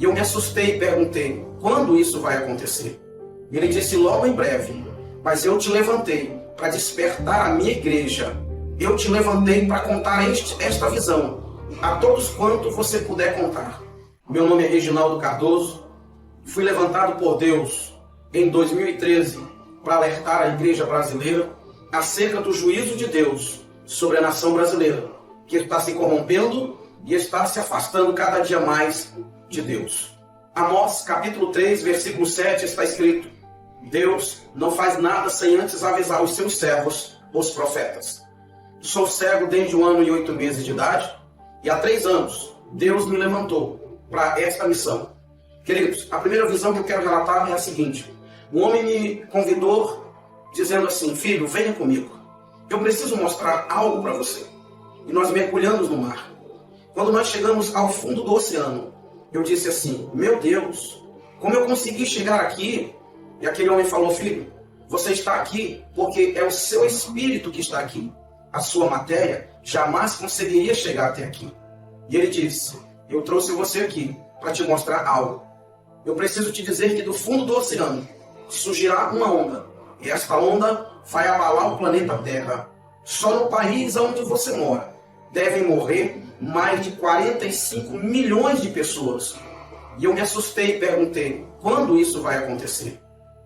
E eu me assustei e perguntei, quando isso vai acontecer? E ele disse, logo em breve. Mas eu te levantei para despertar a minha igreja. Eu te levantei para contar esta visão a todos quanto você puder contar. Meu nome é Reginaldo Cardoso. Fui levantado por Deus em 2013 para alertar a igreja brasileira acerca do juízo de Deus sobre a nação brasileira, que está se corrompendo e está se afastando cada dia mais de Deus. Amós capítulo 3, versículo 7 está escrito: Deus não faz nada sem antes avisar os seus servos, os profetas. Sou cego desde 1 ano e 8 meses de idade, e há 3 anos Deus me levantou para esta missão. Queridos, a primeira visão que eu quero relatar é a seguinte: um homem me convidou dizendo assim, filho, venha comigo, eu preciso mostrar algo para você. E nós mergulhamos no mar. Quando nós chegamos ao fundo do oceano, eu disse assim, meu Deus, como eu consegui chegar aqui? E aquele homem falou, filho, você está aqui porque é o seu espírito que está aqui. A sua matéria jamais conseguiria chegar até aqui. E ele disse, eu trouxe você aqui para te mostrar algo. Eu preciso te dizer que do fundo do oceano surgirá uma onda. E esta onda vai abalar o planeta Terra. Só no país onde você mora devem morrer mais de 45 milhões de pessoas. E eu me assustei e perguntei, quando isso vai acontecer?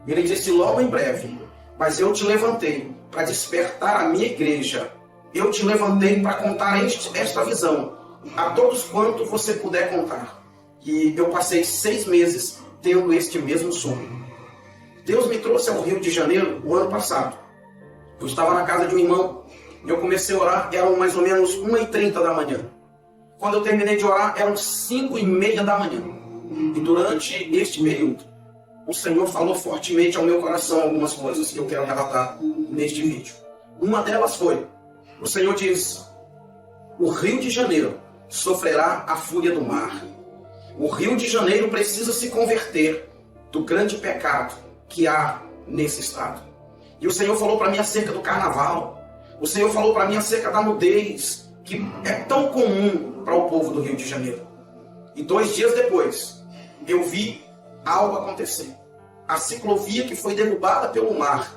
E ele disse, logo em breve. Mas eu te levantei para despertar a minha igreja. Eu te levantei para contar esta visão a todos quanto você puder contar. E eu passei 6 meses tendo este mesmo sonho. Deus me trouxe ao Rio de Janeiro o ano passado. Eu estava na casa de um irmão e eu comecei a orar, eram mais ou menos 1h30 da manhã. Quando eu terminei de orar, eram 5h30 da manhã. E durante este período, o Senhor falou fortemente ao meu coração algumas coisas que eu quero relatar neste vídeo. Uma delas foi, o Senhor diz, o Rio de Janeiro sofrerá a fúria do mar. O Rio de Janeiro precisa se converter do grande pecado que há nesse estado. E o Senhor falou para mim acerca do carnaval. O Senhor falou para mim acerca da nudez, que é tão comum para o povo do Rio de Janeiro. E 2 dias depois, eu vi algo acontecer. A ciclovia que foi derrubada pelo mar.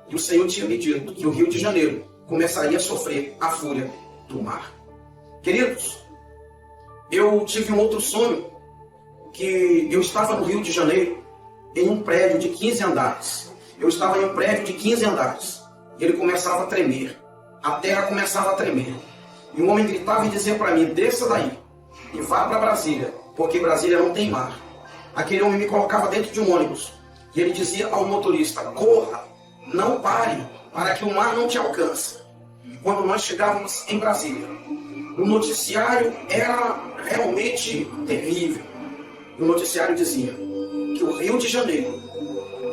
E o Senhor tinha me dito que o Rio de Janeiro começaria a sofrer a fúria do mar. Queridos, eu tive um outro sonho, que eu estava no Rio de Janeiro, em um prédio de 15 andares. Eu estava em um prédio de 15 andares. E ele começava a tremer. A terra começava a tremer. E um homem gritava e dizia para mim, desça daí e vá para Brasília, porque Brasília não tem mar. Aquele homem me colocava dentro de um ônibus. E ele dizia ao motorista, corra, não pare, para que o mar não te alcance. E quando nós chegávamos em Brasília, o noticiário era realmente terrível. O noticiário dizia que o Rio de Janeiro,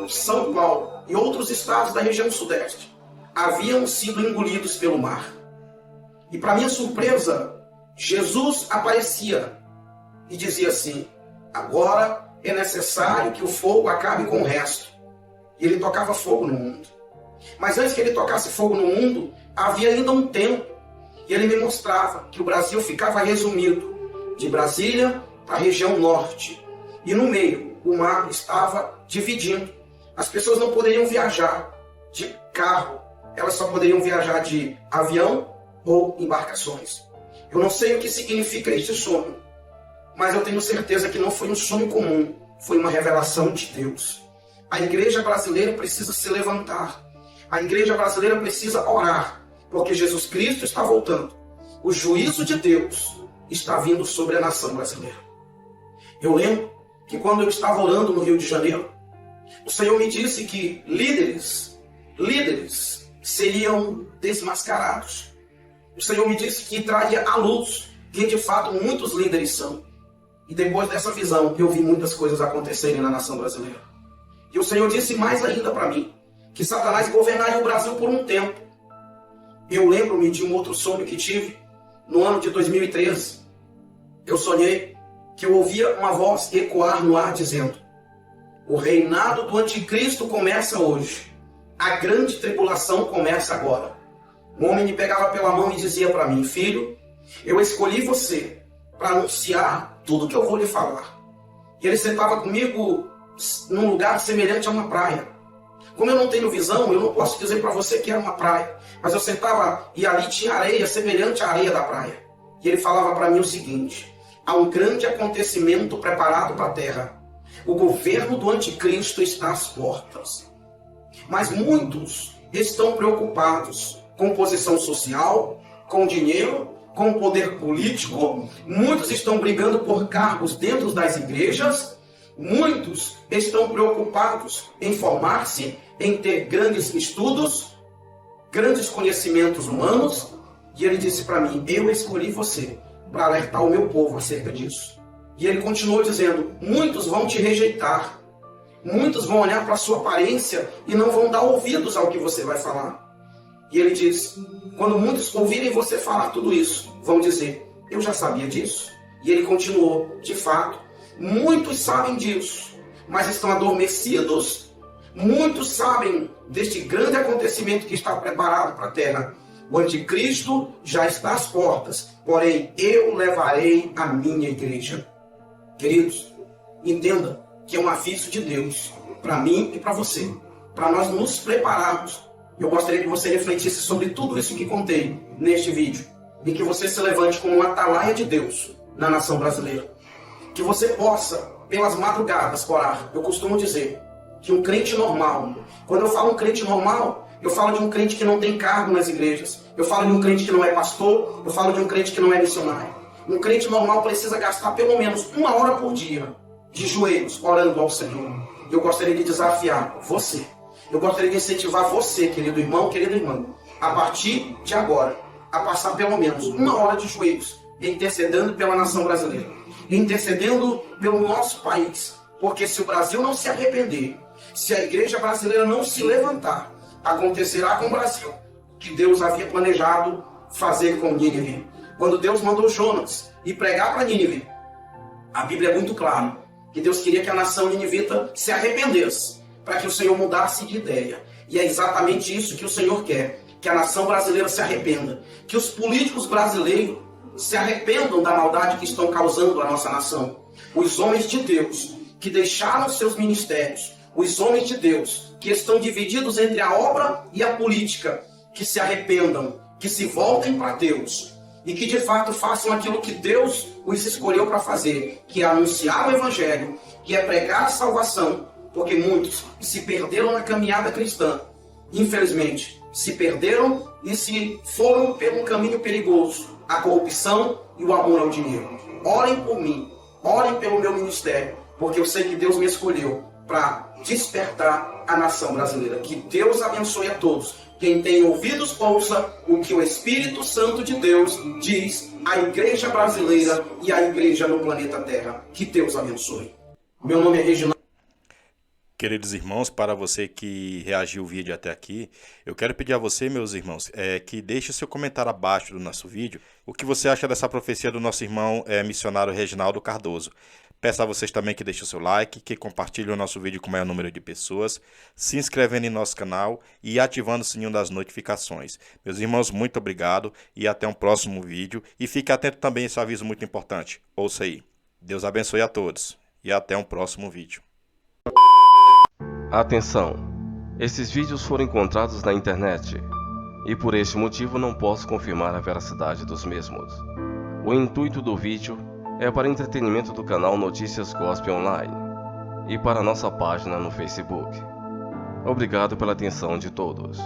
São Paulo e outros estados da região sudeste haviam sido engolidos pelo mar. E para minha surpresa, Jesus aparecia e dizia assim, agora é necessário que o fogo acabe com o resto. E ele tocava fogo no mundo. Mas antes que ele tocasse fogo no mundo, havia ainda um tempo. E ele me mostrava que o Brasil ficava resumido de Brasília para a região norte. E no meio, o mar estava dividindo. As pessoas não poderiam viajar de carro. Elas só poderiam viajar de avião ou embarcações. Eu não sei o que significa este sonho, mas eu tenho certeza que não foi um sonho comum. Foi uma revelação de Deus. A igreja brasileira precisa se levantar. A igreja brasileira precisa orar, porque Jesus Cristo está voltando. O juízo de Deus está vindo sobre a nação brasileira. Eu lembro que quando eu estava orando no Rio de Janeiro, o Senhor me disse que líderes seriam desmascarados. O Senhor me disse que traria à luz quem de fato muitos líderes são. E depois dessa visão, eu vi muitas coisas acontecerem na nação brasileira. E o Senhor disse mais ainda para mim, que Satanás governaria o Brasil por um tempo. Eu lembro-me de um outro sonho que tive no ano de 2013. Eu sonhei que eu ouvia uma voz ecoar no ar dizendo, o reinado do anticristo começa hoje. A grande tribulação começa agora. Um homem me pegava pela mão e dizia para mim, filho, eu escolhi você para anunciar tudo que eu vou lhe falar. E ele sentava comigo num lugar semelhante a uma praia. Como eu não tenho visão, eu não posso dizer para você que era uma praia. Mas eu sentava e ali tinha areia semelhante à areia da praia. E ele falava para mim o seguinte: há um grande acontecimento preparado para a terra. O governo do anticristo está às portas. Mas muitos estão preocupados com posição social, com dinheiro, com poder político. Muitos estão brigando por cargos dentro das igrejas. Muitos estão preocupados em formar-se, em ter grandes estudos, grandes conhecimentos humanos. E ele disse para mim: eu escolhi você para alertar o meu povo acerca disso. E ele continuou dizendo: muitos vão te rejeitar. Muitos vão olhar para a sua aparência e não vão dar ouvidos ao que você vai falar. E ele diz: quando muitos ouvirem você falar tudo isso, vão dizer: eu já sabia disso. E ele continuou: de fato, muitos sabem disso, mas estão adormecidos. Muitos sabem deste grande acontecimento que está preparado para a terra. O anticristo já está às portas, porém eu levarei a minha igreja. Queridos, entenda que é um aviso de Deus para mim e para você, para nós nos prepararmos. Eu gostaria que você refletisse sobre tudo isso que contei neste vídeo e que você se levante como uma atalaia de Deus na nação brasileira. Que você possa, pelas madrugadas, orar. Eu costumo dizer que um crente normal, quando eu falo um crente normal, eu falo de um crente que não tem cargo nas igrejas, eu falo de um crente que não é pastor, eu falo de um crente que não é missionário. Um crente normal precisa gastar pelo menos 1 hora por dia de joelhos orando ao Senhor. Eu gostaria de desafiar você. Eu gostaria de incentivar você, querido irmão, querida irmã, a partir de agora, a passar pelo menos 1 hora de joelhos, intercedendo pela nação brasileira, intercedendo pelo nosso país. Porque se o Brasil não se arrepender, se a igreja brasileira não se levantar, acontecerá com o Brasil que Deus havia planejado fazer com Nínive. Quando Deus mandou Jonas ir pregar para Nínive, a Bíblia é muito clara que Deus queria que a nação ninivita se arrependesse, para que o Senhor mudasse de ideia. E é exatamente isso que o Senhor quer, que a nação brasileira se arrependa, que os políticos brasileiros se arrependam da maldade que estão causando à nossa nação. Os homens de Deus que deixaram seus ministérios, os homens de Deus que estão divididos entre a obra e a política, que se arrependam, que se voltem para Deus e que de fato façam aquilo que Deus os escolheu para fazer, que é anunciar o Evangelho, que é pregar a salvação, porque muitos se perderam na caminhada cristã. Infelizmente, se perderam e se foram pelo caminho perigoso, a corrupção e o amor ao dinheiro. Orem por mim, orem pelo meu ministério, porque eu sei que Deus me escolheu para despertar a nação brasileira. Que Deus abençoe a todos. Quem tem ouvidos, ouça o que o Espírito Santo de Deus diz à igreja brasileira e à igreja no planeta Terra. Que Deus abençoe. Meu nome é Reginaldo. Queridos irmãos, para você que reagiu o vídeo até aqui, eu quero pedir a você, meus irmãos, que deixe seu comentário abaixo do nosso vídeo, o que você acha dessa profecia do nosso irmão missionário Reginaldo Cardoso. Peço a vocês também que deixem o seu like, que compartilhem o nosso vídeo com o maior número de pessoas, se inscrevendo em nosso canal e ativando o sininho das notificações. Meus irmãos, muito obrigado e até um próximo vídeo. E fique atento também a esse aviso muito importante. Ouça aí. Deus abençoe a todos e até um próximo vídeo. Atenção! Esses vídeos foram encontrados na internet e por este motivo não posso confirmar a veracidade dos mesmos. O intuito do vídeo é para entretenimento do canal Notícias Gospel Online e para nossa página no Facebook. Obrigado pela atenção de todos.